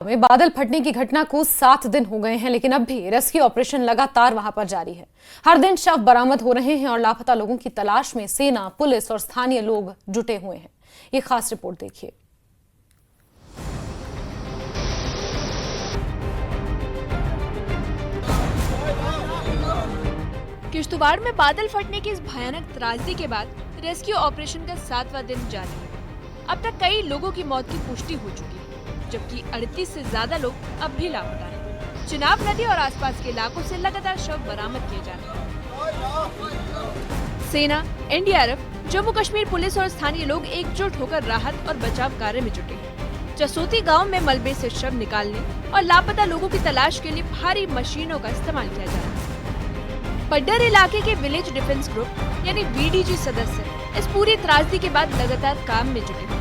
में बादल फटने की घटना को 7 दिन हो गए हैं, लेकिन अब भी रेस्क्यू ऑपरेशन लगातार वहां पर जारी है। हर दिन शव बरामद हो रहे हैं और लापता लोगों की तलाश में सेना, पुलिस और स्थानीय लोग जुटे हुए हैं। ये खास रिपोर्ट देखिए। किश्तवाड़ में बादल फटने की इस भयानक त्रासदी के बाद रेस्क्यू ऑपरेशन का 7वां दिन जारी है। अब तक कई लोगों की मौत की पुष्टि हो चुकी है, जबकि 38 से ज्यादा लोग अब भी लापता हैं। चिनाब नदी और आसपास के इलाकों से लगातार शव बरामद किए जा रहे हैं। सेना, एनडीआरएफ, जम्मू कश्मीर पुलिस और स्थानीय लोग एकजुट होकर राहत और बचाव कार्य में जुटे हैं। चसोती गांव में मलबे से शव निकालने और लापता लोगों की तलाश के लिए भारी मशीनों का इस्तेमाल किया जा रहा है। पड्डर इलाके के विलेज डिफेंस ग्रुप यानी वीडीजी सदस्य इस पूरी त्रासदी के बाद लगातार काम में जुटे हैं।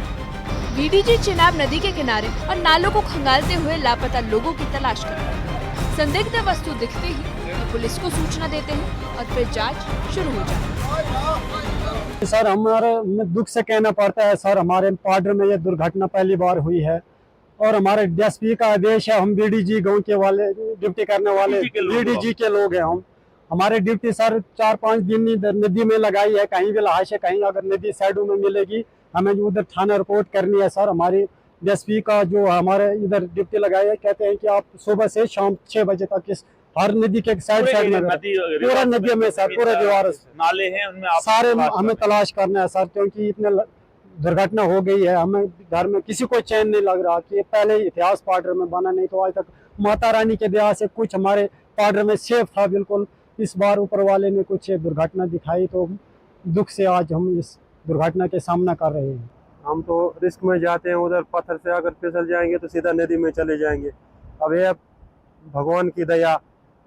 वीडीजी चिनाब नदी के किनारे और नालों को खंगालते हुए लापता लोगों की तलाश कर रहे हैं। संदिग्ध वस्तु दिखते ही पुलिस को सूचना देते हैं और फिर जांच शुरू हो जाती है। सर, हमारे दुख से कहना पड़ता है सर, हमारे पार्डर में ये दुर्घटना पहली बार हुई है और हमारे डीएसपी का आदेश है। हम बीडीजी गांव के वाले ड्यूटी करने वाले बीडीजी के लोग हैं। हमारे ड्यूटी सर 4-5 दिन इधर नदी में लगाई है। कहीं भी लाश है, कहीं अगर नदी साइडों में मिलेगी हमें उधर थाना रिपोर्ट करनी है। सर, हमारी डीएसपी का जो हमारे इधर ड्यूटी लगाई है, कहते हैं कि आप सुबह से शाम 6 बजे तक इस हर नदी के साइड में पूरा नदी में सर पूरे दीवार नाले हैं उनमें आप सारे हमें तलाश करना है सर, क्योंकि इतने दुर्घटना हो गई है। हमें घर में किसी को चैन नहीं लग रहा कि पहले इतिहास पार्डर में बना नहीं तो आज तक माता रानी के दया से कुछ हमारे पार्डर में सेफ था बिल्कुल। इस बार ऊपर वाले ने कुछ दुर्घटना दिखाई तो दुख से आज हम इस दुर्घटना के सामना कर रहे हैं। हम तो रिस्क में जाते हैं, उधर पत्थर से अगर फिसल जाएंगे तो सीधा नदी में चले जाएंगे। अब ये भगवान की दया,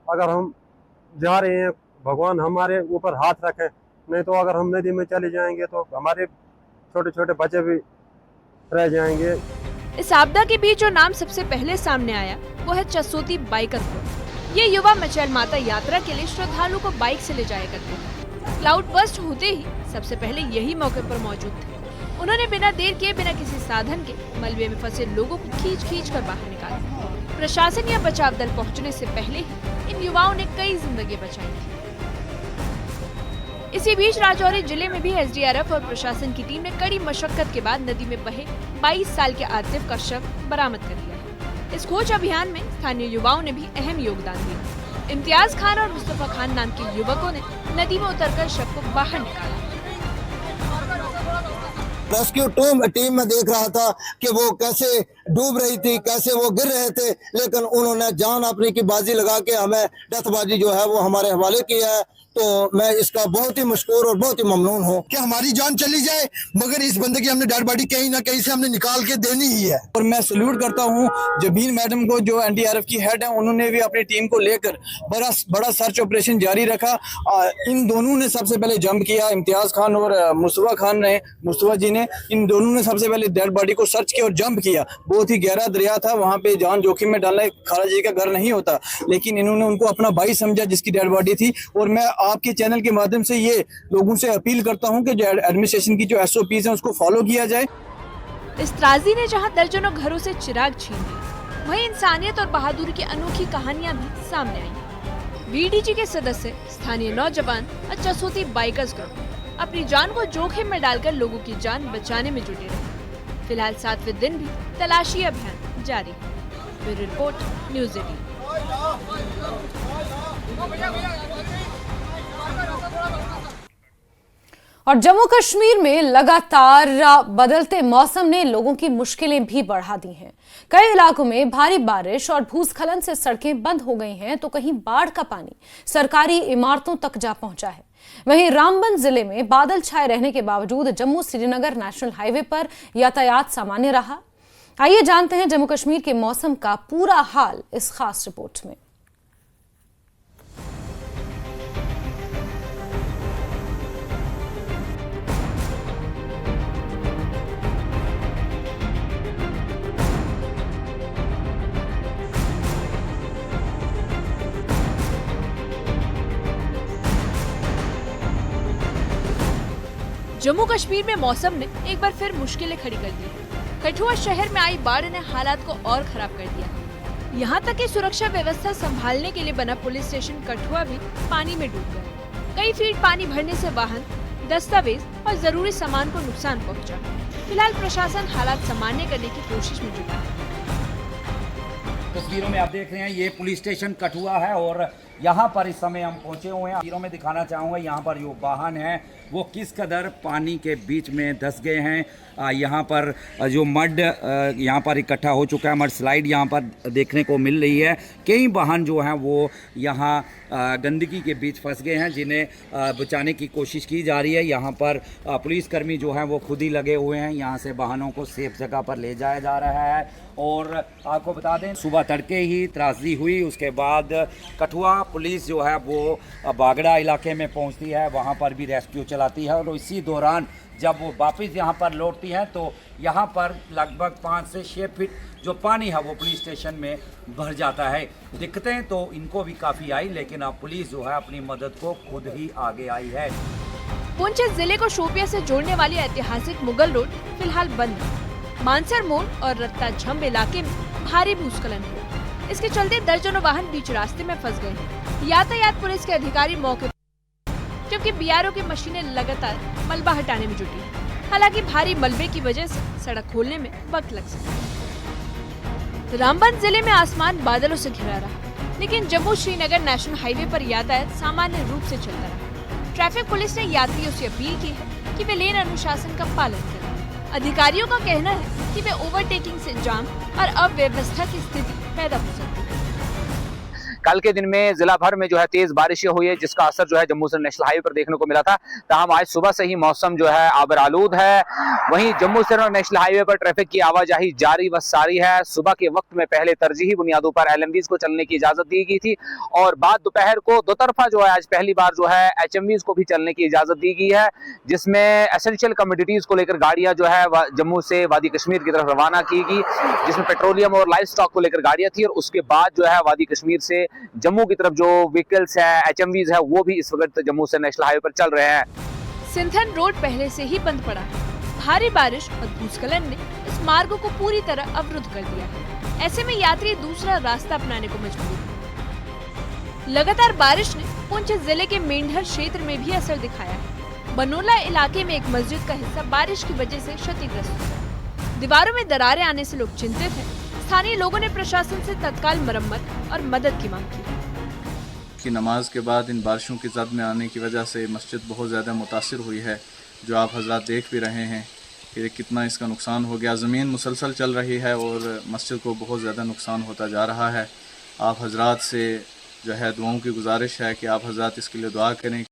अगर हम जा रहे हैं भगवान हमारे ऊपर हाथ रखें, नहीं तो अगर हम नदी में चले जाएंगे तो हमारे छोटे छोटे बच्चे भी रह जाएंगे। इस आपदा के बीच जो नाम सबसे पहले सामने आया वो है चसोती बाइकर ग्रुप। ये युवा मचैल माता यात्रा के लिए श्रद्धालु को बाइक से ले जाया करते हैं। क्लाउड बर्स्ट होते ही सबसे पहले यही मौके पर मौजूद थे। उन्होंने बिना देर किए बिना किसी साधन के मलबे में फंसे लोगों को खींच कर बाहर निकाला। प्रशासन या बचाव दल पहुंचने से पहले ही इन युवाओं ने कई जिंदगी बचाई थी। इसी बीच राजौरी जिले में भी एसडीआरएफ और प्रशासन की टीम ने कड़ी मशक्कत के बाद नदी में बहे 22 साल के आतिफ का शव बरामद कर लिया। इस खोज अभियान में स्थानीय युवाओं ने भी अहम योगदान दिया। इम्तियाज खान और मुस्तफा खान नाम के युवकों ने नदी में उतरकर शव को बाहर निकाला। रेस्क्यू टीम में देख रहा था कि वो कैसे डूब रही थी, कैसे वो गिर रहे थे, लेकिन उन्होंने जान अपनी की बाजी लगा के हमें डेथबाजी जो है वो हमारे हवाले किया है। तो मैं इसका बहुत ही मशकूर और बहुत ही ममनून हूँ कि हमारी जान चली जाए मगर इस बंदे की हमने डेड बॉडी कहीं ना कहीं से हमने निकाल के देनी ही है। और मैं सल्यूट करता हूँ जबीन मैडम को, जो एनडीआरएफ की हेड है, उन्होंने भी अपनी टीम को लेकर बड़ा सर्च ऑपरेशन जारी रखा। इन दोनों ने सबसे पहले जंप किया, इम्तियाज खान और मुस्तफा जी ने, इन दोनों ने सबसे पहले डेड बॉडी को सर्च किया और जंप किया। बहुत ही गहरा दरिया था, वहाँ पे जान जोखिम में डालना खाला जी का घर नहीं होता, लेकिन इन्होंने उनको अपना भाई समझा जिसकी डेड बॉडी थी। और मैं आपके चैनल के माध्यम से ये लोगों से अपील करता हूं कि जो एडमिनिस्ट्रेशन की जो एसओपीज हैं उसको फॉलो किया जाए। इस त्रासदी ने जहां दर्जनों घरों से चिराग छीन लिए, वहीं इंसानियत और बहादुरी की अनोखी कहानियां भी सामने आई। बीडीजी के सदस्य, स्थानीय नौजवान और चसोती बाइकर्स ग्रुप अपनी जान को जोखिम में डालकर लोगों की जान बचाने में जुटे रहे। फिलहाल 7वें दिन भी तलाशी अभियान जारी है। Bureau report, news 18। और जम्मू कश्मीर में लगातार बदलते मौसम ने लोगों की मुश्किलें भी बढ़ा दी हैं। कई इलाकों में भारी बारिश और भूस्खलन से सड़कें बंद हो गई हैं, तो कहीं बाढ़ का पानी सरकारी इमारतों तक जा पहुंचा है। वहीं रामबन जिले में बादल छाए रहने के बावजूद जम्मू श्रीनगर नेशनल हाईवे पर यातायात सामान्य रहा। आइए जानते हैं जम्मू कश्मीर के मौसम का पूरा हाल इस खास रिपोर्ट में। जम्मू कश्मीर में मौसम ने एक बार फिर मुश्किलें खड़ी कर दी। कठुआ शहर में आई बाढ़ ने हालात को और खराब कर दिया। यहाँ तक कि सुरक्षा व्यवस्था संभालने के लिए बना पुलिस स्टेशन कठुआ भी पानी में डूब गया। कई फीट पानी भरने से वाहन, दस्तावेज और जरूरी सामान को नुकसान पहुंचा। फिलहाल प्रशासन हालात सामान्य करने की कोशिश में जुटा है। तस्वीरों में आप देख रहे हैं ये पुलिस स्टेशन कठुआ है और यहाँ पर इस समय हम पहुँचे हुए हैं। तस्वीरों में दिखाना चाहूँगा यहाँ पर जो वाहन है वो किस कदर पानी के बीच में धंस गए हैं। यहाँ पर जो मड यहाँ पर इकट्ठा हो चुका है, मड स्लाइड यहाँ पर देखने को मिल रही है। कई वाहन जो हैं वो यहाँ गंदगी के बीच फंस गए हैं, जिन्हें बचाने की कोशिश की जा रही है। यहाँ पर पुलिसकर्मी जो हैं वो खुद ही लगे हुए हैं, यहाँ से वाहनों को सेफ जगह पर ले जाया जा रहा है। और आपको बता दें सुबह तड़के ही त्रासदी हुई, उसके बाद कठुआ पुलिस जो है वो बागड़ा इलाके में पहुंचती है, वहां पर भी रेस्क्यू चलाती है। और इसी दौरान जब वो वापस यहां पर लौटती हैं तो यहां पर लगभग 5 से 6 फीट जो पानी है वो पुलिस स्टेशन में भर जाता है। दिक्कतें तो इनको भी काफ़ी आई, लेकिन अब पुलिस जो है अपनी मदद को खुद ही आगे आई है। पुंछ जिले को शोपिया से जोड़ने वाली ऐतिहासिक मुगल रोड फिलहाल बंद है। मानसर मोड़ और रत्ता झम्ब इलाके में भारी भूस्खलन हुआ। इसके चलते दर्जनों वाहन बीच रास्ते में फंस गए हैं। यातायात पुलिस के अधिकारी मौके पर, जबकि बीआरओ की मशीनें लगातार मलबा हटाने में जुटी हैं। हालांकि भारी मलबे की वजह से सड़क खोलने में वक्त लग सकता है। रामबन जिले में आसमान बादलों से घिरा रहा, लेकिन जम्मू श्रीनगर नेशनल हाईवे पर यातायात सामान्य रूप से चलता रहा। ट्रैफिक पुलिस ने यात्रियों से अपील की है कि वे लेन अनुशासन का पालन करें। अधिकारियों का कहना है कि वे ओवरटेकिंग से जाम और अव्यवस्था की स्थिति पैदा हो सकती है। कल के दिन में जिला भर में जो है तेज बारिशें हुई है, जिसका असर जो है जम्मू से नेशनल हाईवे पर देखने को मिला था। तमाम आज सुबह से ही मौसम जो है आबर आलूद है। वहीं जम्मू से नेशनल हाईवे पर ट्रैफिक की आवाजाही जारी व सारी है। सुबह के वक्त में पहले तरजीही बुनियादों पर LMVs को चलने की इजाजत दी गई थी और बाद दोपहर को दोतरफा जो है आज पहली बार जो है HMVs को भी चलने की इजाजत दी गई है, जिसमें एसेंशियल कमोडिटीज को लेकर गाड़ियां जो है जम्मू से वादी कश्मीर की तरफ रवाना की गई, जिसमें पेट्रोलियम और लाइव स्टॉक को लेकर गाड़ियां थी। और उसके बाद जो है वादी कश्मीर से जम्मू की तरफ जो व्हीकल्स है, HMVs है, वो भी इस वक्त जम्मू से नेशनल हाईवे पर चल रहे हैं। सिंथन रोड पहले से ही बंद पड़ा है। भारी बारिश और भूस्खलन ने इस मार्ग को पूरी तरह अवरुद्ध कर दिया है। ऐसे में यात्री दूसरा रास्ता अपनाने को मजबूर हैं। लगातार बारिश ने पुंछ जिले के मेंढर क्षेत्र में भी असर दिखाया है। बनोला इलाके में एक मस्जिद का हिस्सा बारिश की वजह से क्षतिग्रस्त हुआ। दीवारों में दरारें आने से लोग चिंतित हैं। स्थानीय लोगों ने प्रशासन से तत्काल मरम्मत और मदद की मांग की। नमाज के बाद इन बारिशों की जद में आने की वजह से मस्जिद बहुत ज़्यादा मुतासिर हुई है, जो आप हजरात देख भी रहे हैं कि कितना इसका नुकसान हो गया। ज़मीन मुसलसल चल रही है और मस्जिद को बहुत ज़्यादा नुकसान होता जा रहा है। आप हजरात से जो है दुआओं की गुजारिश है कि आप हजरात इसके लिए दुआ करें।